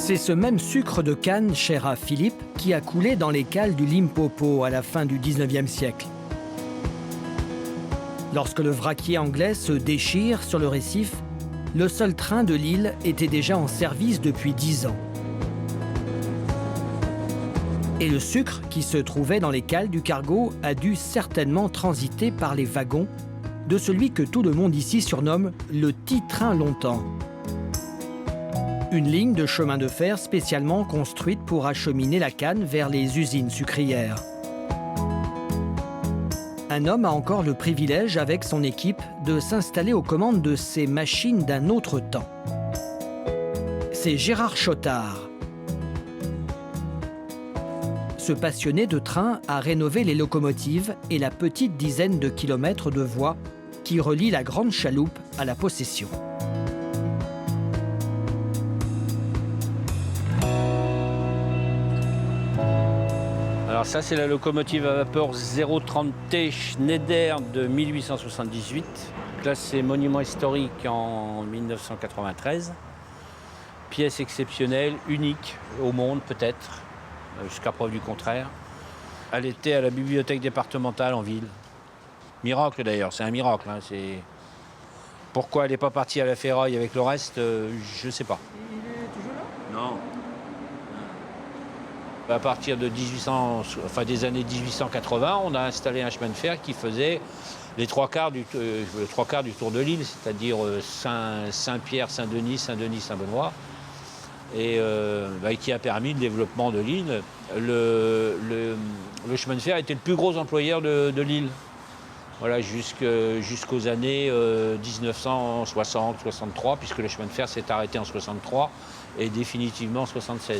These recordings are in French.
C'est ce même sucre de canne, cher à Philippe, qui a coulé dans les cales du Limpopo à la fin du 19e siècle. Lorsque le vraquier anglais se déchire sur le récif, le seul train de l'île était déjà en service depuis 10 ans. Et le sucre qui se trouvait dans les cales du cargo a dû certainement transiter par les wagons de celui que tout le monde ici surnomme le Ti-train longtemps. Une ligne de chemin de fer spécialement construite pour acheminer la canne vers les usines sucrières. Un homme a encore le privilège, avec son équipe, de s'installer aux commandes de ces machines d'un autre temps. C'est Gérard Chottard. Ce passionné de train a rénové les locomotives et la petite dizaine de kilomètres de voies qui relie la Grande Chaloupe à la Possession. Alors ça, c'est la locomotive à vapeur 030T Schneider de 1878, classée monument historique en 1993. Pièce exceptionnelle, unique au monde peut-être, jusqu'à preuve du contraire. Elle était à la bibliothèque départementale en ville. Miracle d'ailleurs, c'est un miracle. Hein, Pourquoi elle n'est pas partie à la ferraille avec le reste, je ne sais pas. Il est toujours là? Non. À partir de des années 1880, on a installé un chemin de fer qui faisait les trois quarts du tour de l'île, c'est-à-dire Saint-Pierre, Saint-Denis, Saint-Denis, Saint-Benoît, et qui a permis le développement de l'île. Le chemin de fer était le plus gros employeur de l'île, voilà, jusqu'aux années 1960-63, puisque le chemin de fer s'est arrêté en 63 et définitivement en 76.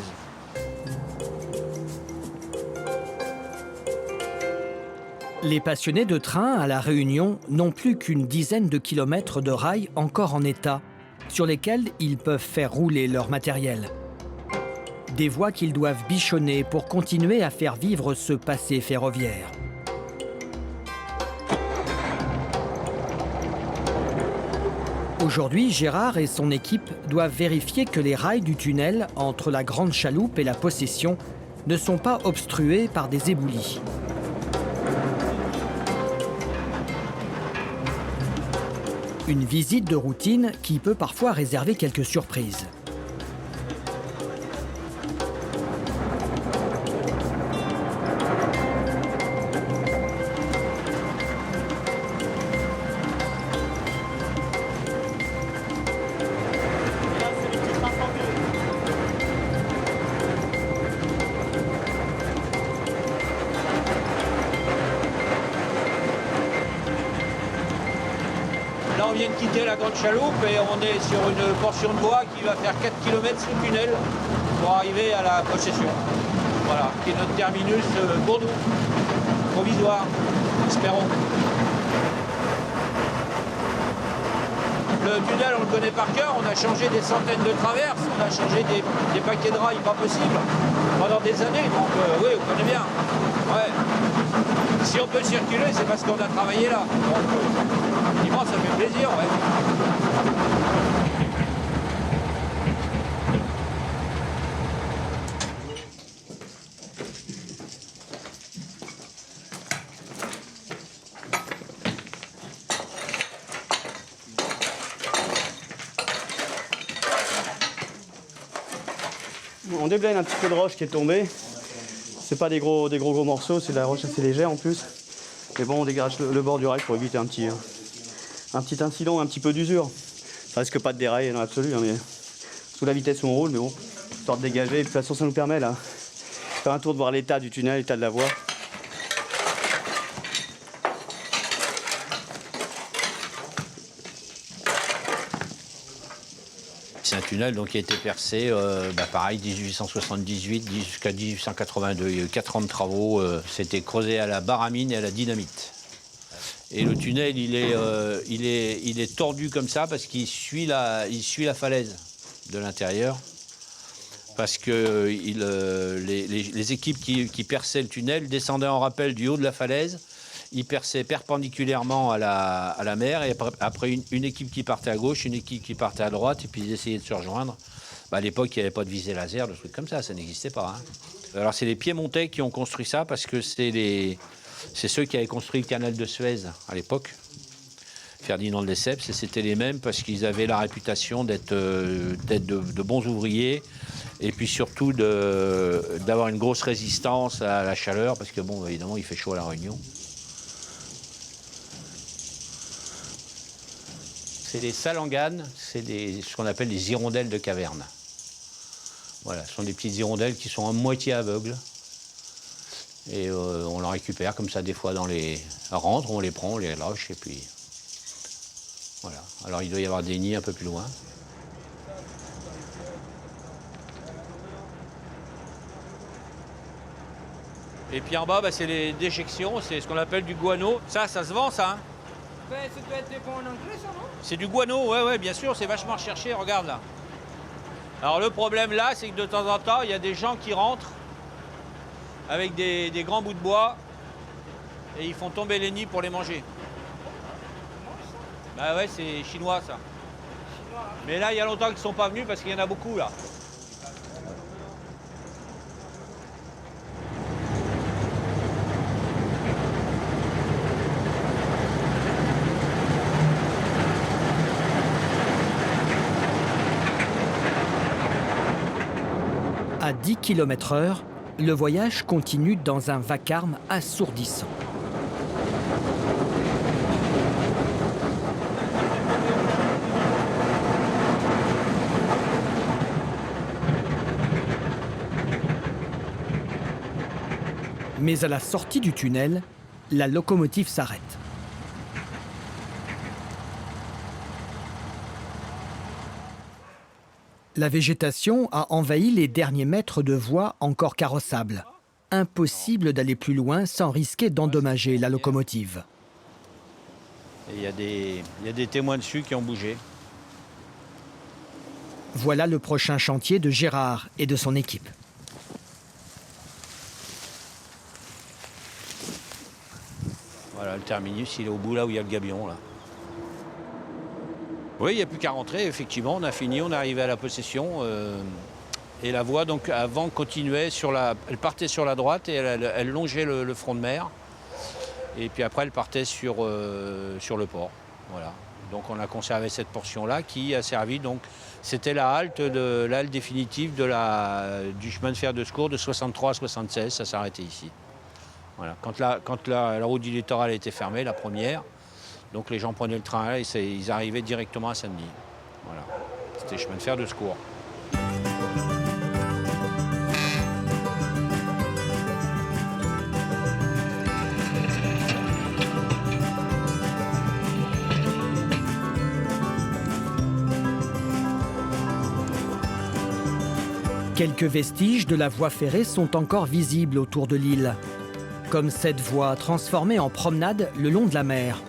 Les passionnés de train à La Réunion n'ont plus qu'une dizaine de kilomètres de rails encore en état, sur lesquels ils peuvent faire rouler leur matériel. Des voies qu'ils doivent bichonner pour continuer à faire vivre ce passé ferroviaire. Aujourd'hui, Gérard et son équipe doivent vérifier que les rails du tunnel entre la Grande Chaloupe et la Possession ne sont pas obstrués par des éboulis. Une visite de routine qui peut parfois réserver quelques surprises. Là, on vient de quitter la Grande Chaloupe et on est sur une portion de voie qui va faire 4 km sous tunnel pour arriver à la Possession. Voilà, qui est notre terminus pour nous, provisoire, espérons. Le tunnel, on le connaît par cœur, on a changé des centaines de traverses, on a changé des paquets de rails pas possible pendant des années, donc oui, on connaît bien. Ouais. Si on peut circuler, c'est parce qu'on a travaillé là. Donc, ça fait plaisir, ouais. On déblaye un petit peu de roche qui est tombée. C'est pas des gros morceaux, c'est de la roche assez légère en plus. Mais bon, on dégage le bord du rail pour éviter un petit incident, un petit peu d'usure. Ça risque pas de dérailler dans l'absolu, hein, mais sous la vitesse où on roule, mais bon, histoire de dégager. Et de toute façon, ça nous permet là, de faire un tour de voir l'état du tunnel, l'état de la voie. C'est un tunnel donc, qui a été percé, pareil, 1878 jusqu'à 1882. Il y a eu 4 ans de travaux. C'était creusé à la baramine et à la dynamite. Et le tunnel, il est tordu comme ça parce qu'il suit la falaise de l'intérieur. Parce que les équipes qui perçaient le tunnel descendaient en rappel du haut de la falaise. Ils perçaient perpendiculairement à la mer. Et après une équipe qui partait à gauche, une équipe qui partait à droite. Et puis ils essayaient de se rejoindre. À l'époque, il n'y avait pas de visée laser, de trucs comme ça n'existait pas. Hein. Alors c'est les Piémontais qui ont construit ça parce que c'est ceux qui avaient construit le canal de Suez à l'époque. Ferdinand de Lesseps, et c'était les mêmes parce qu'ils avaient la réputation d'être de bons ouvriers et puis surtout d'avoir une grosse résistance à la chaleur parce que bon, évidemment, il fait chaud à La Réunion. C'est des salanganes, c'est ce qu'on appelle des hirondelles de caverne. Voilà, ce sont des petites hirondelles qui sont à moitié aveugles. Et on les récupère comme ça des fois dans les rentres, on les prend, on les lâche et puis voilà. Alors il doit y avoir des nids un peu plus loin. Et puis en bas, c'est les déjections, c'est ce qu'on appelle du guano. Ça se vend ça, hein? Ça doit être des ponts en anglais, ça, non? C'est du guano, ouais, bien sûr, c'est vachement recherché, regarde là. Alors le problème là, c'est que de temps en temps, il y a des gens qui rentrent avec des grands bouts de bois et ils font tomber les nids pour les manger. Bah ouais, c'est chinois ça. Mais là, il y a longtemps qu'ils ne sont pas venus parce qu'il y en a beaucoup là. À 10 km/h, le voyage continue dans un vacarme assourdissant. Mais à la sortie du tunnel, la locomotive s'arrête. La végétation a envahi les derniers mètres de voie encore carrossables. Impossible d'aller plus loin sans risquer d'endommager la locomotive. Il y a des témoins dessus qui ont bougé. Voilà le prochain chantier de Gérard et de son équipe. Voilà, le terminus, il est au bout là où il y a le gabion là. Oui, il n'y a plus qu'à rentrer, effectivement, on a fini, on est arrivé à la possession. Et la voie, donc, avant, continuait elle partait sur la droite et elle longeait le front de mer. Et puis après, elle partait sur le port. Voilà. Donc on a conservé cette portion-là qui a servi, donc, c'était la halte définitive du chemin de fer de secours de 63 à 76, ça s'arrêtait ici. Voilà. Quand la route du littoral était fermée, la première, donc les gens prenaient le train là et ils arrivaient directement à Saint-Denis. Voilà. C'était chemin de fer de secours. Quelques vestiges de la voie ferrée sont encore visibles autour de l'île, comme cette voie transformée en promenade le long de la mer,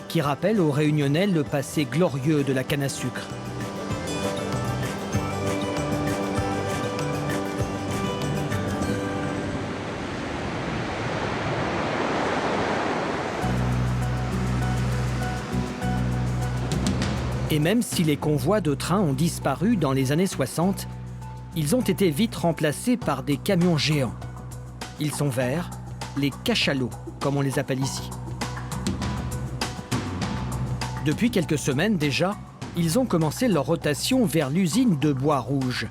qui rappelle aux Réunionnais le passé glorieux de la canne à sucre. Et même si les convois de trains ont disparu dans les années 60, ils ont été vite remplacés par des camions géants. Ils sont verts, les cachalots, comme on les appelle ici. Depuis quelques semaines déjà, ils ont commencé leur rotation vers l'usine de Bois Rouge.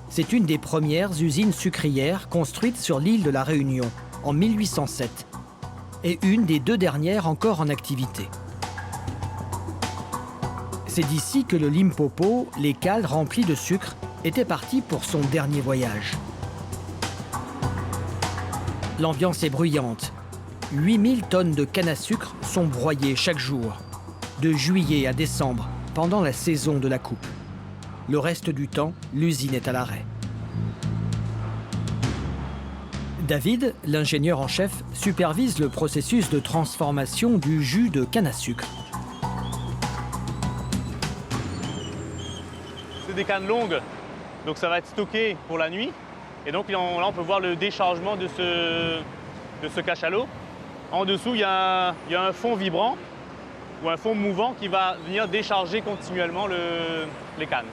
C'est une des premières usines sucrières construites sur l'île de la Réunion en 1807 et une des deux dernières encore en activité. C'est d'ici que le Limpopo, les cales remplies de sucre, était parti pour son dernier voyage. L'ambiance est bruyante. 8000 tonnes de canne à sucre sont broyées chaque jour, de juillet à décembre, pendant la saison de la coupe. Le reste du temps, l'usine est à l'arrêt. David, l'ingénieur en chef, supervise le processus de transformation du jus de canne à sucre. C'est des cannes longues, donc ça va être stocké pour la nuit. Et donc là, on peut voir le déchargement de ce cachalot. En dessous, il y a un fond vibrant ou un fond mouvant qui va venir décharger continuellement les cannes.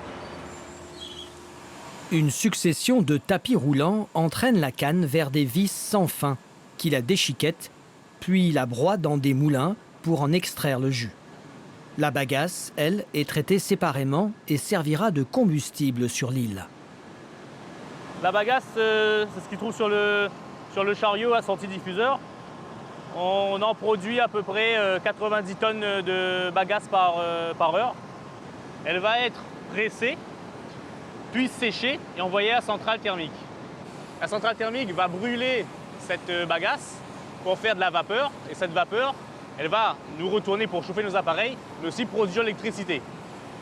Une succession de tapis roulants entraîne la canne vers des vis sans fin qui la déchiquettent, puis la broient dans des moulins pour en extraire le jus. La bagasse, elle, est traitée séparément et servira de combustible sur l'île. La bagasse, c'est ce qu'ils trouvent sur le chariot à sortie diffuseur. On en produit à peu près 90 tonnes de bagasse par heure. Elle va être pressée, puis séchée et envoyée à la centrale thermique. La centrale thermique va brûler cette bagasse pour faire de la vapeur. Et cette vapeur, elle va nous retourner pour chauffer nos appareils, mais aussi produire l'électricité.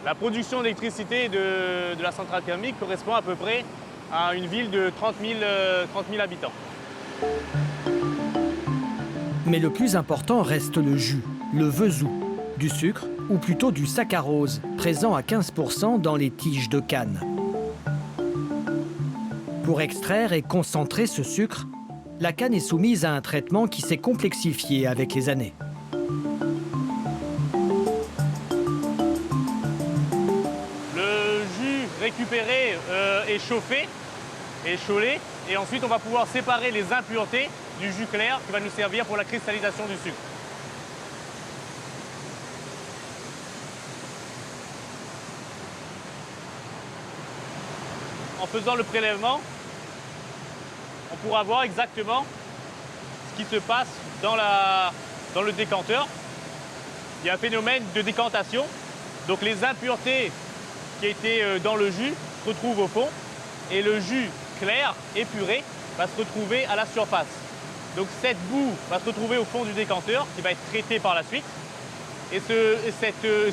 La production d'électricité de la centrale thermique correspond à peu près à une ville de 30 000 habitants. Mais le plus important reste le jus, le vezou, du sucre ou plutôt du saccharose, présent à 15% dans les tiges de canne. Pour extraire et concentrer ce sucre, la canne est soumise à un traitement qui s'est complexifié avec les années. Le jus récupéré est chauffé, est chaulé, et ensuite on va pouvoir séparer les impuretés du jus clair qui va nous servir pour la cristallisation du sucre. En faisant le prélèvement, on pourra voir exactement ce qui se passe dans le décanteur. Il y a un phénomène de décantation. Donc les impuretés qui étaient dans le jus se retrouvent au fond et le jus clair, épuré, va se retrouver à la surface. Donc cette boue va se retrouver au fond du décanteur qui va être traité par la suite. Et ce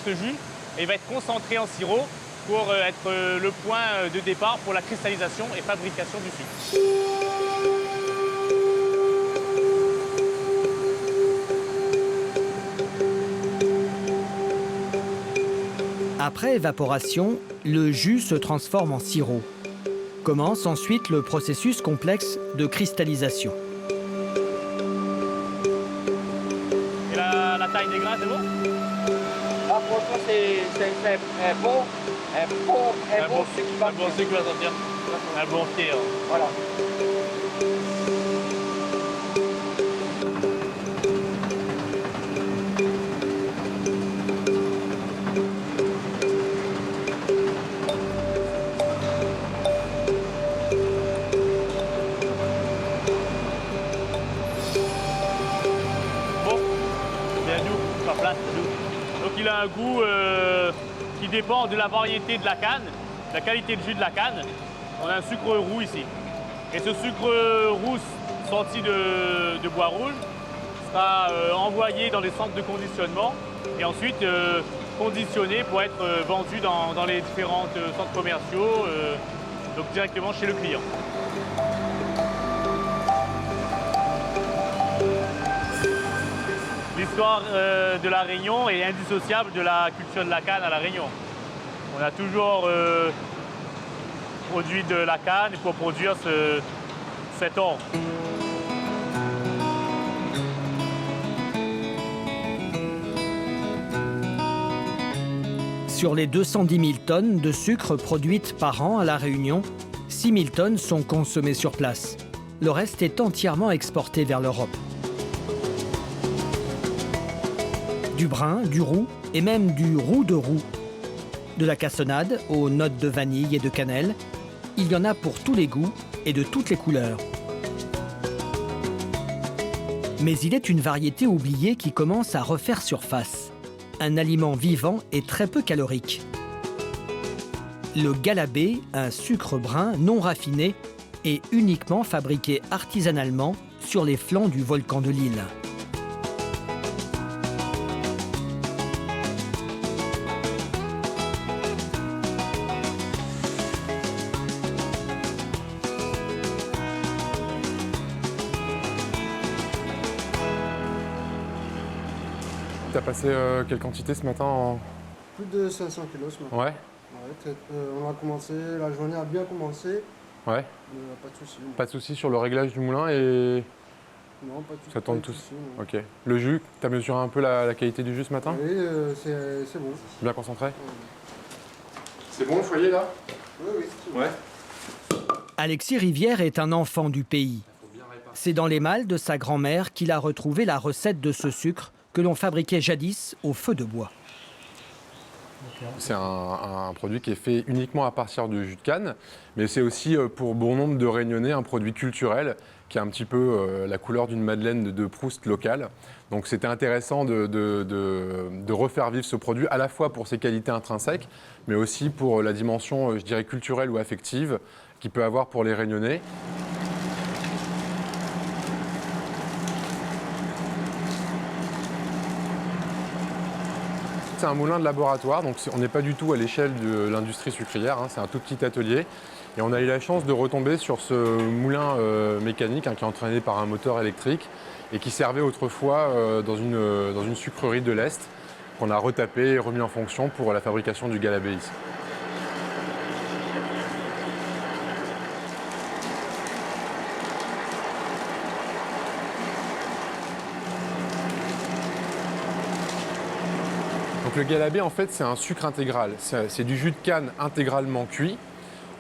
jus il va être concentré en sirop pour être le point de départ pour la cristallisation et fabrication du sucre. Après évaporation, le jus se transforme en sirop. Commence ensuite le processus complexe de cristallisation. Et la taille des grains, c'est bon? Ah, franchement, c'est un bon sucre qui va Un bon sucre qui va sortir. Un bon pied. Hein. Voilà. Bon, bien doux, pas plate, doux. Donc il a un goût qui dépend de la variété de la canne, de la qualité de jus de la canne. On a un sucre roux ici. Et ce sucre roux sorti de bois rouge sera envoyé dans les centres de conditionnement et ensuite conditionné pour être vendu dans les différents centres commerciaux, donc directement chez le client. L'histoire de la Réunion est indissociable de la culture de la canne à la Réunion. On a toujours produit de la canne pour produire cet or. Sur les 210 000 tonnes de sucre produites par an à La Réunion, 6 000 tonnes sont consommées sur place. Le reste est entièrement exporté vers l'Europe. Du brun, du roux et même du roux de roux. De la cassonade aux notes de vanille et de cannelle, il y en a pour tous les goûts et de toutes les couleurs. Mais il est une variété oubliée qui commence à refaire surface. Un aliment vivant et très peu calorique. Le galabé, un sucre brun non raffiné et uniquement fabriqué artisanalement sur les flancs du volcan de l'île. T'as passé quelle quantité ce matin en... Plus de 500 kilos ce matin. Ouais, Ouais, on a commencé, la journée a bien commencé, ouais. pas de soucis. Pas de soucis sur le réglage du moulin et Non, pas de soucis. ça tourne pas de tous. soucis, non. Ok. Le jus, t'as mesuré un peu la qualité du jus ce matin? Oui, c'est bon. Bien concentré? Ouais. C'est bon le foyer là? Oui, oui. Ouais. Alexis Rivière est un enfant du pays. C'est dans les malles de sa grand-mère qu'il a retrouvé la recette de ce sucre que l'on fabriquait jadis au feu de bois. C'est un produit qui est fait uniquement à partir de jus de canne, mais c'est aussi pour bon nombre de Réunionnais un produit culturel qui a un petit peu la couleur d'une madeleine de Proust locale. Donc c'était intéressant de refaire vivre ce produit à la fois pour ses qualités intrinsèques, mais aussi pour la dimension, je dirais, culturelle ou affective qu'il peut avoir pour les Réunionnais. C'est un moulin de laboratoire, donc on n'est pas du tout à l'échelle de l'industrie sucrière, hein, c'est un tout petit atelier. Et on a eu la chance de retomber sur ce moulin mécanique qui est entraîné par un moteur électrique et qui servait autrefois dans une sucrerie de l'Est qu'on a retapé et remis en fonction pour la fabrication du galabé ici. Donc le galabé, en fait, c'est un sucre intégral. C'est du jus de canne intégralement cuit.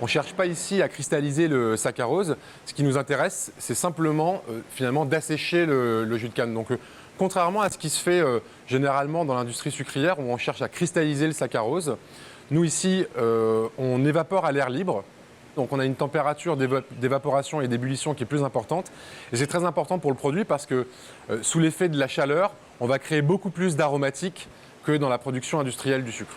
On ne cherche pas ici à cristalliser le saccharose. Ce qui nous intéresse, c'est simplement finalement d'assécher le jus de canne. Donc, contrairement à ce qui se fait généralement dans l'industrie sucrière, où on cherche à cristalliser le saccharose, nous ici, on évapore à l'air libre. Donc on a une température d'évaporation et d'ébullition qui est plus importante. Et c'est très important pour le produit parce que sous l'effet de la chaleur, on va créer beaucoup plus d'aromatiques que dans la production industrielle du sucre.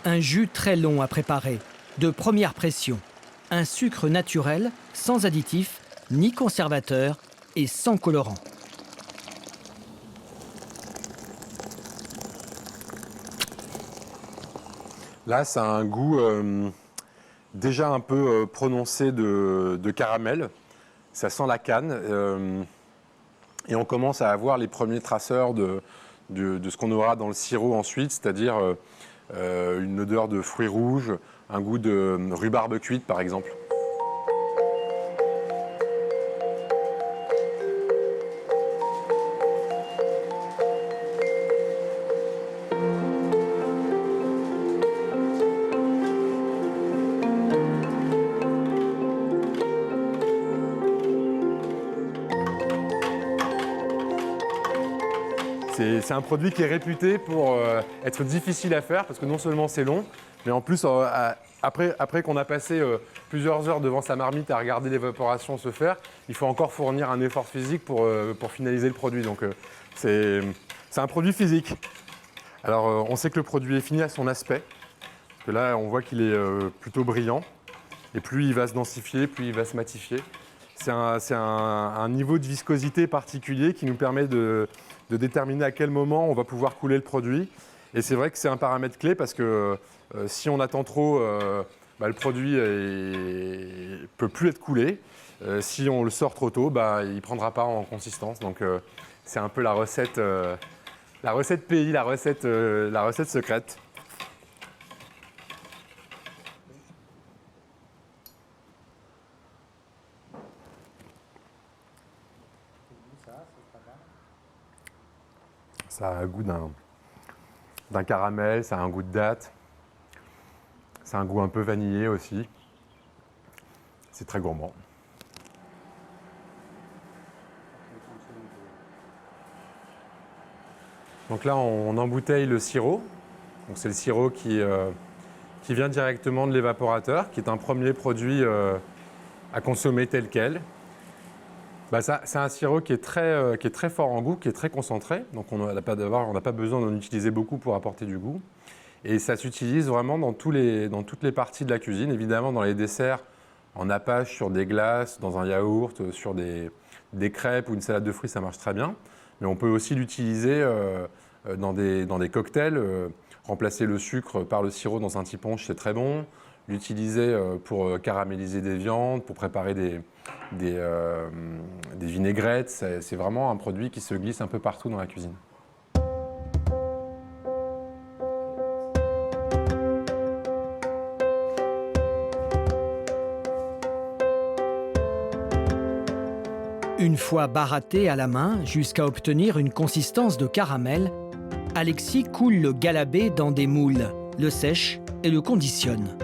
Un jus très long à préparer, de première pression. Un sucre naturel, sans additifs, ni conservateurs et sans colorant. Là, ça a un goût déjà un peu prononcé de caramel. Ça sent la canne. Et on commence à avoir les premiers traceurs de ce qu'on aura dans le sirop ensuite, c'est-à-dire une odeur de fruits rouges, un goût de rhubarbe cuite par exemple. C'est un produit qui est réputé pour être difficile à faire parce que non seulement c'est long, mais en plus, après qu'on a passé plusieurs heures devant sa marmite à regarder l'évaporation se faire, il faut encore fournir un effort physique pour finaliser le produit. Donc c'est un produit physique. Alors on sait que le produit est fini à son aspect, parce que là on voit qu'il est plutôt brillant, et plus il va se densifier, plus il va se matifier. C'est un niveau de viscosité particulier qui nous permet de déterminer à quel moment on va pouvoir couler le produit. Et c'est vrai que c'est un paramètre clé parce que si on attend trop, le produit ne peut plus être coulé. Si on le sort trop tôt, il ne prendra pas en consistance. Donc c'est un peu la recette pays, la recette secrète. Ça a un goût d'un caramel, ça a un goût de date. Ça a un goût un peu vanillé aussi. C'est très gourmand. Donc là, on embouteille le sirop. Donc c'est le sirop qui vient directement de l'évaporateur, qui est un premier produit à consommer tel quel. C'est un sirop qui est très fort en goût, qui est très concentré. Donc on n'a pas besoin d'en utiliser beaucoup pour apporter du goût. Et ça s'utilise vraiment dans toutes les parties de la cuisine. Évidemment, dans les desserts, en nappage, sur des glaces, dans un yaourt, sur des crêpes ou une salade de fruits, ça marche très bien. Mais on peut aussi l'utiliser dans des cocktails. Remplacer le sucre par le sirop dans un petit punch, c'est très bon. L'utiliser pour caraméliser des viandes, pour préparer des vinaigrettes. C'est vraiment un produit qui se glisse un peu partout dans la cuisine. Une fois baratté à la main jusqu'à obtenir une consistance de caramel, Alexis coule le galabé dans des moules, le sèche et le conditionne.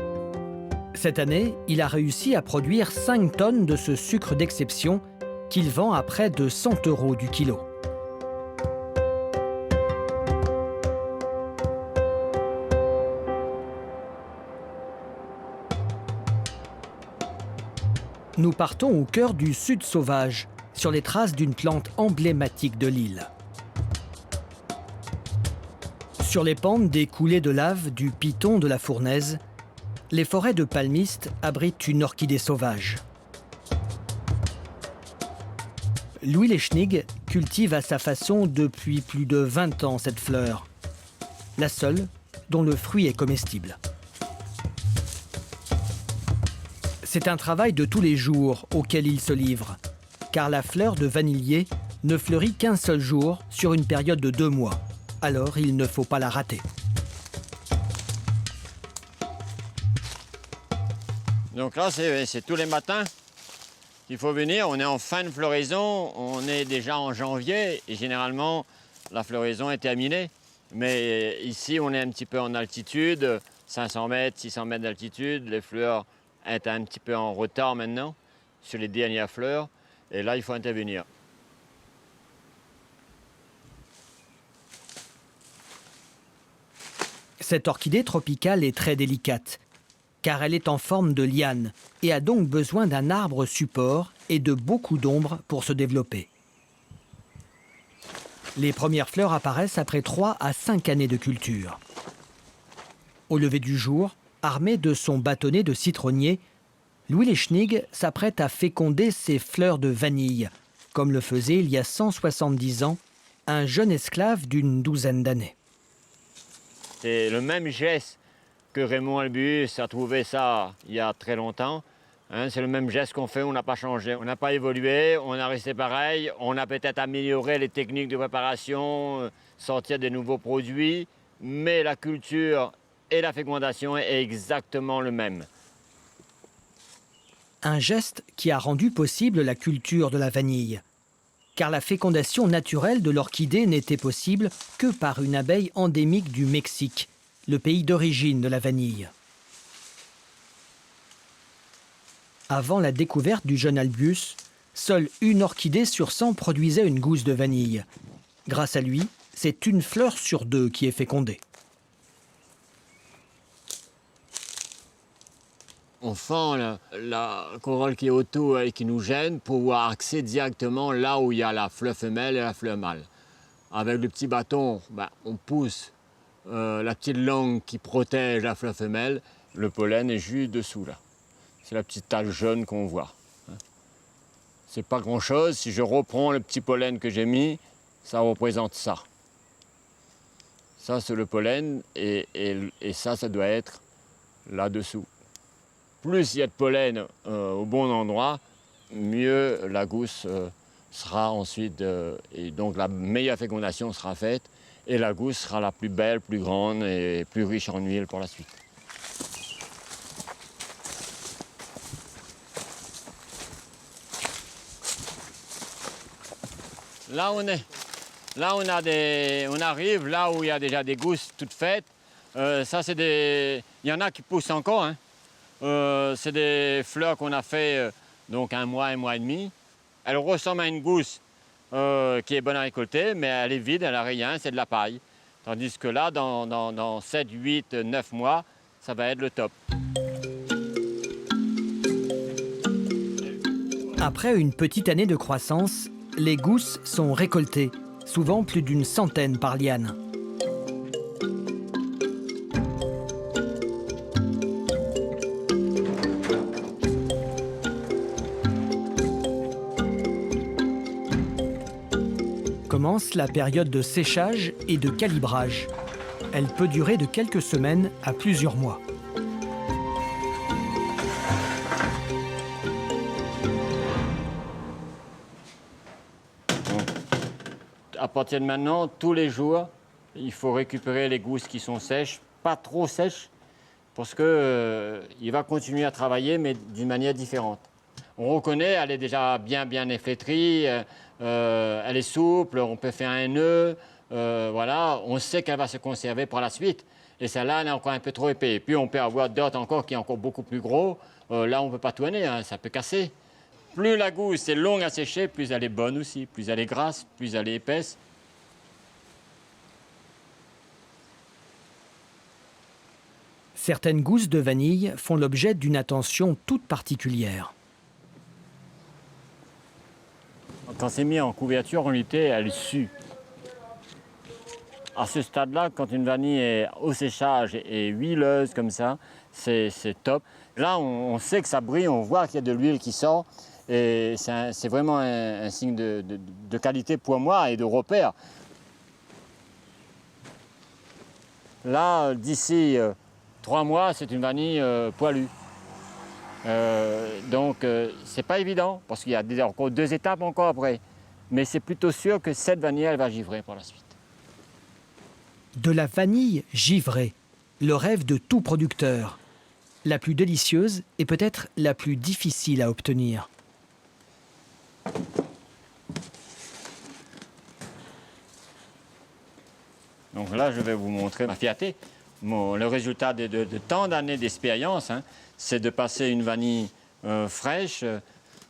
Cette année, il a réussi à produire 5 tonnes de ce sucre d'exception qu'il vend à près de 100 € du kilo. Nous partons au cœur du Sud sauvage, sur les traces d'une plante emblématique de l'île. Sur les pentes des coulées de lave du Piton de la Fournaise, les forêts de palmistes abritent une orchidée sauvage. Louis Leschnig cultive à sa façon depuis plus de 20 ans cette fleur, la seule dont le fruit est comestible. C'est un travail de tous les jours auquel il se livre, car la fleur de vanillier ne fleurit qu'un seul jour sur une période de 2 mois. Alors il ne faut pas la rater. Donc là, c'est tous les matins qu'il faut venir. On est en fin de floraison, on est déjà en janvier et généralement la floraison est terminée. Mais ici, on est un petit peu en altitude, 500 mètres, 600 mètres d'altitude. Les fleurs est un petit peu en retard maintenant sur les dernières fleurs et là il faut intervenir. Cette orchidée tropicale est très délicate car elle est en forme de liane et a donc besoin d'un arbre support et de beaucoup d'ombre pour se développer. Les premières fleurs apparaissent après 3 à 5 années de culture. Au lever du jour, armé de son bâtonnet de citronnier, Louis Leschnig s'apprête à féconder ses fleurs de vanille, comme le faisait il y a 170 ans un jeune esclave d'une douzaine d'années. C'est le même geste que Raymond Albus a trouvé ça il y a très longtemps. Hein, c'est le même geste qu'on fait, on n'a pas changé, on n'a pas évolué, on a resté pareil, on a peut-être amélioré les techniques de préparation, sortir des nouveaux produits, mais la culture et la fécondation est exactement le même. Un geste qui a rendu possible la culture de la vanille, car la fécondation naturelle de l'orchidée n'était possible que par une abeille endémique du Mexique, le pays d'origine de la vanille. Avant la découverte du jeune Albius, seule une orchidée sur 100 produisait une gousse de vanille. Grâce à lui, c'est une fleur sur 2 qui est fécondée. On fend la corolle qui est autour et qui nous gêne pour pouvoir accéder directement là où il y a la fleur femelle et la fleur mâle. Avec le petit bâton, on pousse la petite langue qui protège la fleur femelle. Le pollen est juste dessous là. C'est la petite tache jaune qu'on voit. C'est pas grand-chose. Si je reprends le petit pollen que j'ai mis, ça représente ça. Ça, c'est le pollen et ça doit être là-dessous. Plus il y a de pollen au bon endroit, mieux la gousse sera ensuite, et donc la meilleure fécondation sera faite, et la gousse sera la plus belle, plus grande et plus riche en huile pour la suite. Là on est. Là on arrive là où il y a déjà des gousses toutes faites. Ça c'est des. Il y en a qui poussent encore. Hein. C'est des fleurs qu'on a fait donc 1 mois et demi. Elle ressemble à une gousse qui est bonne à récolter, mais elle est vide, elle n'a rien, c'est de la paille. Tandis que là, dans 7, 8, 9 mois, ça va être le top. Après une petite année de croissance, les gousses sont récoltées, souvent plus d'une centaine par liane. Commence la période de séchage et de calibrage. Elle peut durer de quelques semaines à plusieurs mois. À partir de maintenant, tous les jours, il faut récupérer les gousses qui sont sèches, pas trop sèches, parce qu'il va continuer à travailler, mais d'une manière différente. On reconnaît, elle est déjà bien efflétrie, elle est souple, on peut faire un nœud, voilà, on sait qu'elle va se conserver par la suite. Et celle-là, elle est encore un peu trop épais. Et puis on peut avoir d'autres encore qui sont encore beaucoup plus gros. Là, on ne peut pas tourner, hein, ça peut casser. Plus la gousse est longue à sécher, plus elle est bonne aussi. Plus elle est grasse, plus elle est épaisse. Certaines gousses de vanille font l'objet d'une attention toute particulière. Quand c'est mis en couverture, en réalité, elle sue. À ce stade-là, quand une vanille est au séchage et huileuse comme ça, c'est top. Là, on sait que ça brille, on voit qu'il y a de l'huile qui sort. Et c'est vraiment un signe de qualité pour moi et de repère. Là, d'ici 3 mois, c'est une vanille poilue. Donc, c'est pas évident, parce qu'il y a encore 2 étapes encore après. Mais c'est plutôt sûr que cette vanille, elle va givrer pour la suite. De la vanille givrée, le rêve de tout producteur. La plus délicieuse et peut-être la plus difficile à obtenir. Donc là, je vais vous montrer ma fierté. Le résultat de tant d'années d'expérience, hein, c'est de passer une vanille fraîche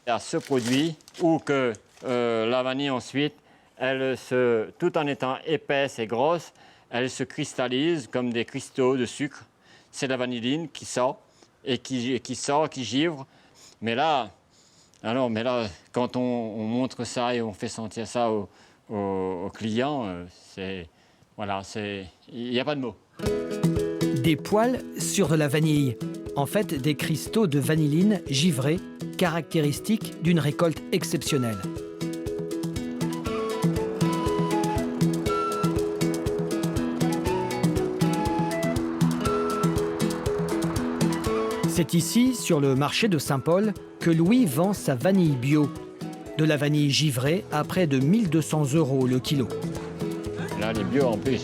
à ce produit où que la vanille ensuite, tout en étant épaisse et grosse, elle se cristallise comme des cristaux de sucre. C'est la vanilline qui sort et qui givre. Mais là, quand on montre ça et on fait sentir ça aux clients, il n'y a pas de mots. Des poils sur de la vanille. En fait, des cristaux de vanilline givrés, caractéristiques d'une récolte exceptionnelle. C'est ici, sur le marché de Saint-Paul, que Louis vend sa vanille bio. De la vanille givrée à près de 1 200 € le kilo. Là, les bio en plus.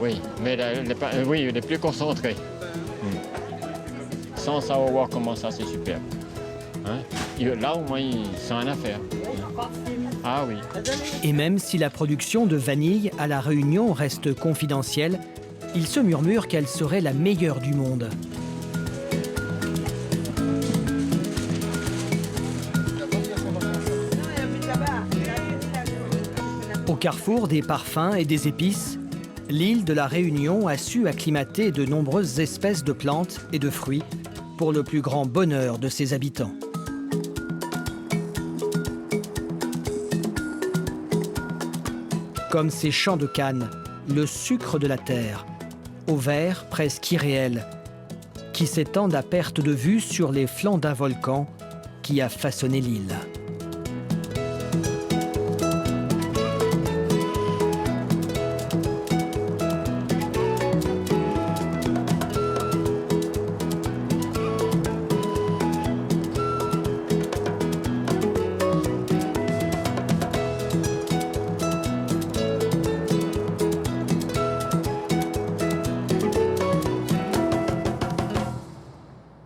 Oui, mais elle est plus concentrée. Sans savoir comment ça, c'est super. Hein? Là, au moins, ils sont en affaire. Ah oui. Et même si la production de vanille à La Réunion reste confidentielle, il se murmure qu'elle serait la meilleure du monde. Au carrefour des parfums et des épices, l'île de La Réunion a su acclimater de nombreuses espèces de plantes et de fruits pour le plus grand bonheur de ses habitants. Comme ces champs de canne, le sucre de la terre, au vert presque irréel, qui s'étendent à perte de vue sur les flancs d'un volcan qui a façonné l'île.